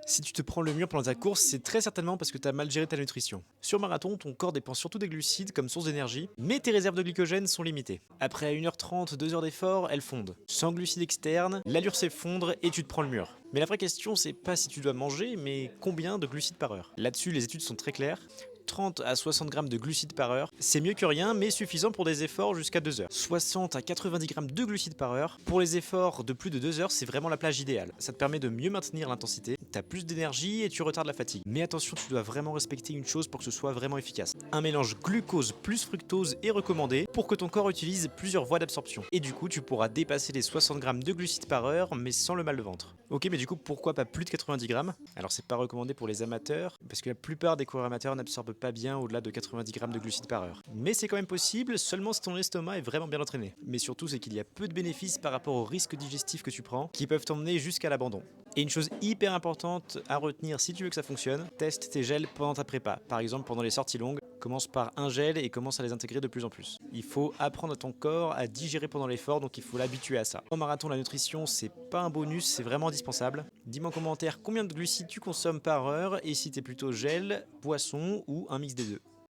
Si tu te prends le mur pendant ta course, c'est très certainement parce que tu as mal géré ta nutrition. Sur marathon, ton corps dépend surtout des glucides comme source d'énergie, mais tes réserves de glycogène sont limitées. Après 1h30, 2 heures d'effort, elles fondent. Sans glucides externes, l'allure s'effondre et tu te prends le mur. Mais la vraie question, c'est pas si tu dois manger, mais combien de glucides par heure. Là-dessus, les études sont très claires. 30 à 60 grammes de glucides par heure, c'est mieux que rien, mais suffisant pour des efforts jusqu'à 2 heures. 60 à 90 grammes de glucides par heure, pour les efforts de plus de 2 heures, c'est vraiment la plage idéale. Ça te permet de mieux maintenir l'intensité, t'as plus d'énergie et tu retardes la fatigue. Mais attention, tu dois vraiment respecter une chose pour que ce soit vraiment efficace. Un mélange glucose plus fructose est recommandé pour que ton corps utilise plusieurs voies d'absorption. Et du coup, tu pourras dépasser les 60 grammes de glucides par heure, mais sans le mal de ventre. Ok, mais du coup, pourquoi pas plus de 90 grammes? Alors, c'est pas recommandé pour les amateurs, parce que la plupart des coureurs amateurs n'absorbent pas bien au-delà de 90 grammes de glucides par heure. Mais c'est quand même possible, seulement si ton estomac est vraiment bien entraîné. Mais surtout, c'est qu'il y a peu de bénéfices par rapport aux risques digestifs que tu prends, qui peuvent t'emmener jusqu'à l'abandon. Et une chose hyper importante à retenir si tu veux que ça fonctionne, teste tes gels pendant ta prépa. Par exemple, pendant les sorties longues, commence par un gel et commence à les intégrer de plus en plus. Il faut apprendre à ton corps à digérer pendant l'effort, donc il faut l'habituer à ça. En marathon, la nutrition, c'est pas un bonus, c'est vraiment indispensable. Dis-moi en commentaire combien de glucides tu consommes par heure et si t'es plutôt gel, boisson ou un mix des deux.